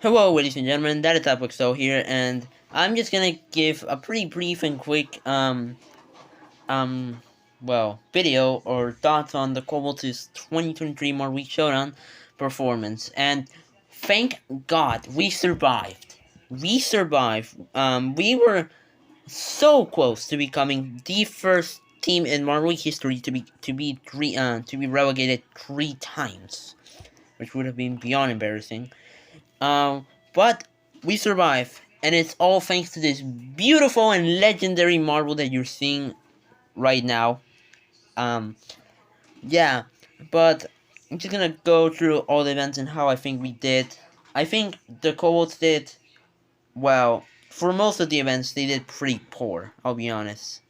Hello, ladies and gentlemen, that is Apexo here, and I'm just gonna give a pretty brief and quick, video or thoughts on the Kobalts 2023 more week showdown performance. And thank God we survived. We survived. We were so close to becoming the first team in Marvel history to be relegated 3 times, which would have been beyond embarrassing. But we survive, and it's all thanks to this beautiful and legendary marble that you're seeing right now. Um, yeah, but I'm just gonna go through all the events and how I think we did. I think the Kobolds did well. For most of the events, they did pretty poor. I'll be honest.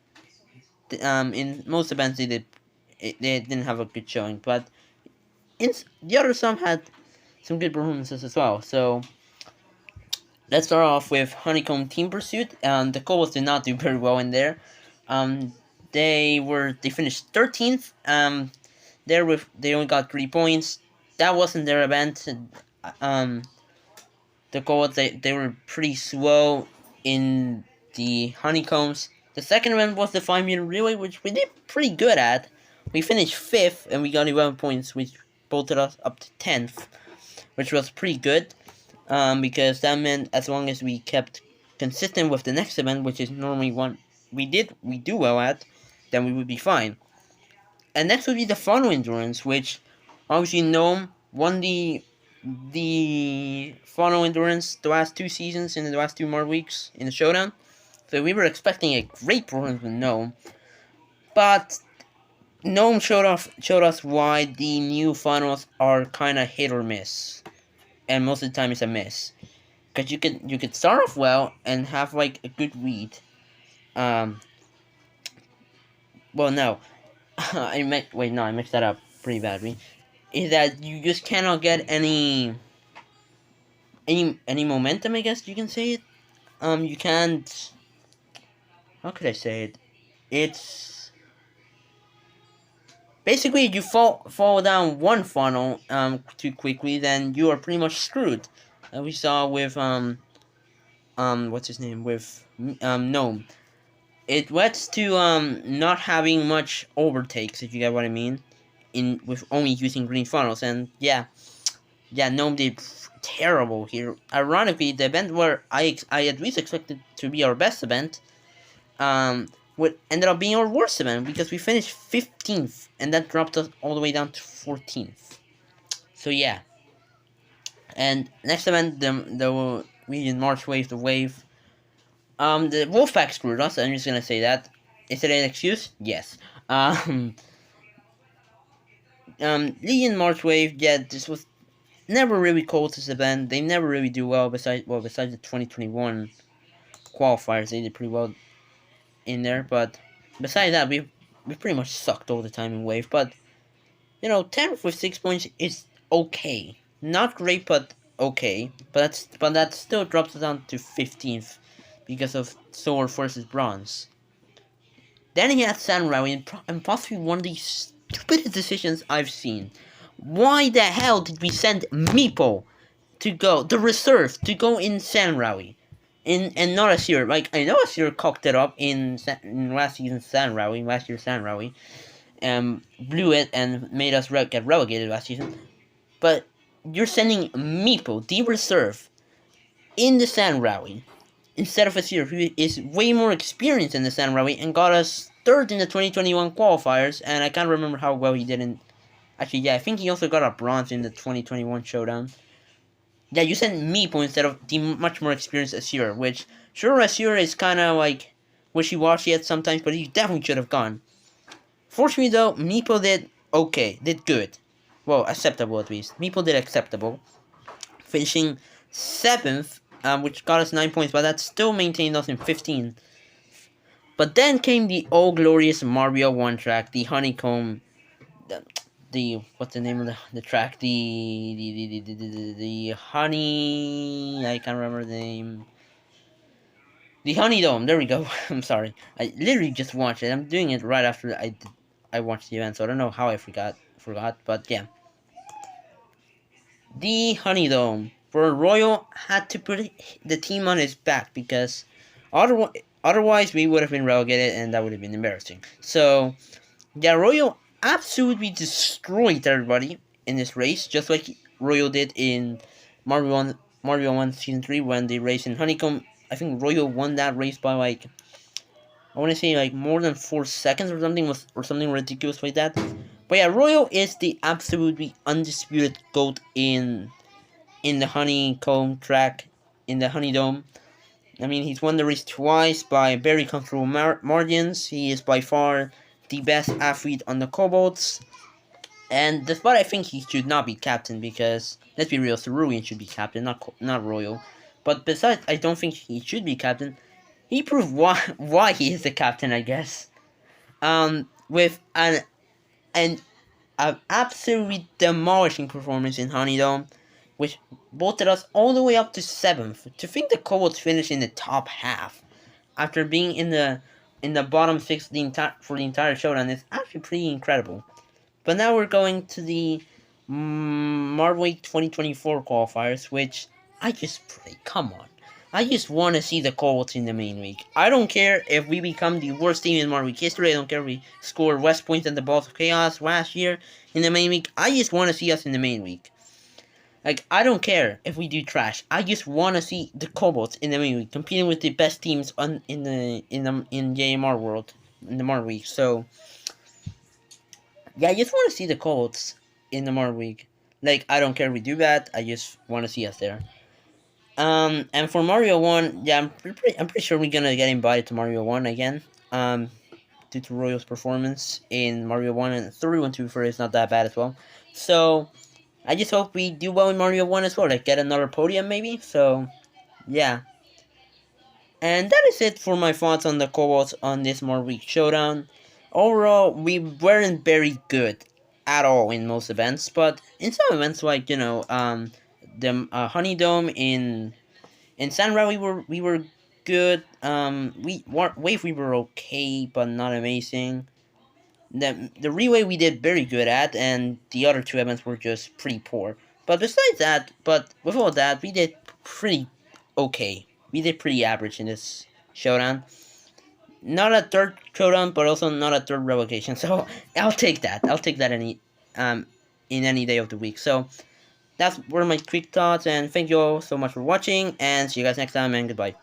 In most events, they didn't have a good showing, but the other some had some good performances as well. So let's start off with Honeycomb Team Pursuit. The Kobolds did not do very well in there. They finished 13th. They only got 3 points. That wasn't their event. The Kobolds they were pretty slow in the Honeycombs. The second event was the 5-meter relay, which we did pretty good at. We finished 5th and we got 11 points, which bolted us up to 10th, which was pretty good. Because that meant as long as we kept consistent with the next event, which is normally one we do well at, then we would be fine. And next would be the funnel endurance, which obviously Gnome won the funnel endurance the last 2 seasons in the last 2 more weeks in the showdown. So we were expecting a great performance with Gnome, but Gnome showed us why the new funnels are kind of hit or miss, and most of the time it's a miss. Because you could start off well and have like a good read. Well, no, I mixed that up pretty badly. Is that you just cannot get any momentum? I guess you can say it. You can't. How could I say it? It's basically you fall down one funnel too quickly, then you are pretty much screwed. We saw with what's his name, with Gnome. It leads to not having much overtakes, if you get what I mean, with only using green funnels. And yeah, Gnome did terrible here. Ironically, the event where I at least expected to be our best event, what ended up being our worst event, because we finished 15th, and that dropped us all the way down to 14th. So yeah. And next event, the region March Wave, the Wave. The Wolfpack screwed us. I'm just gonna say that. Is it an excuse? Yes. Legion March Wave. Yeah, this was never really cold this event. They never really do well. Besides the 2021 qualifiers, they did pretty well in there. But besides that, we pretty much sucked all the time in Wave. But 10th with 6 points is okay. Not great, but okay. But that still drops us down to 15th because of Silver versus Bronze. Then he had Samurai, and possibly one of the stupidest decisions I've seen. Why the hell did we send Meepo to go, the reserve, to go in Samurai? And not Asir. Like, I know Asir cocked it up in last year's Samurai, blew it and made us get relegated last season. But you're sending Meepo, the reserve, in the Sand Rally, instead of Asir, who is way more experienced in the Sand Rally and got us 3rd in the 2021 qualifiers, and I can't remember how well he did in... Actually, yeah, I think he also got a bronze in the 2021 showdown. Yeah, you sent Meepo instead of the much more experienced Asir, which, sure, Asir is kind of like wishy-washy at sometimes, but he definitely should have gone. Fortunately, though, Meepo did okay, did good. Well, acceptable at least. Meepo did acceptable, finishing 7th, which got us 9 points, but that still maintained us in 15. But then came the all glorious Mario 1 track, the Honeycomb, the what's the name of the track? The honey, I can't remember the name. The Honey Dome. There we go. I'm sorry. I literally just watched it. I'm doing it right after I watched the event, so I don't know how I forgot. But yeah. The Honey Dome. where Royal had to put the team on his back because otherwise we would have been relegated and that would have been embarrassing. So yeah, Royal absolutely destroyed everybody in this race, just like Royal did in Mario 1 Season 3 when they raced in Honeycomb. I think Royal won that race by like, I want to say like more than 4 seconds or something ridiculous like that. But yeah, Royal is the absolutely undisputed GOAT in the Honeycomb track, in the Honeydome. I mean, he's won the race twice by very comfortable margins. He is by far the best athlete on the Kobalts. And despite I think he should not be captain because, let's be real, Cerulean should be captain, not Royal. But besides, I don't think he should be captain. He proved why he is the captain, I guess. With an absolutely demolishing performance in Honeydome, which bolted us all the way up to 7th. To think the Kobolds finished in the top half after being in the bottom 6 for the entire showdown is actually pretty incredible. But now we're going to the Marble Week 2024 qualifiers, which I just pray, come on. I just want to see the Colts in the main week. I don't care if we become the worst team in Marble Week history. I don't care if we score West Point and the Balls of Chaos last year in the main week. I just want to see us in the main week. Like, I don't care if we do trash. I just want to see the Kobolds in the main week competing with the best teams in JMR world in the Marble Week. So yeah, I just want to see the Colts in the Marble Week. Like, I don't care if we do that. I just want to see us there. And for Mario 1, yeah, I'm pretty sure we're gonna get invited to Mario 1 again. Due to Royal's performance in Mario 1 and 3-1-2 for is not that bad as well. So I just hope we do well in Mario 1 as well, like get another podium maybe. So yeah. And that is it for my thoughts on the Kobolds on this Marble Week Showdown. Overall, we weren't very good at all in most events, but in some events like, the Honeydome in Sandra we were good. Wave we were okay, but not amazing. The relay we did very good at, and the other two events were just pretty poor. But besides that, but with all that, we did pretty okay. We did pretty average in this showdown. Not a third showdown, but also not a third revocation. So I'll take that. I'll take that in any day of the week. So that's were my quick thoughts, and thank you all so much for watching, and see you guys next time, and goodbye.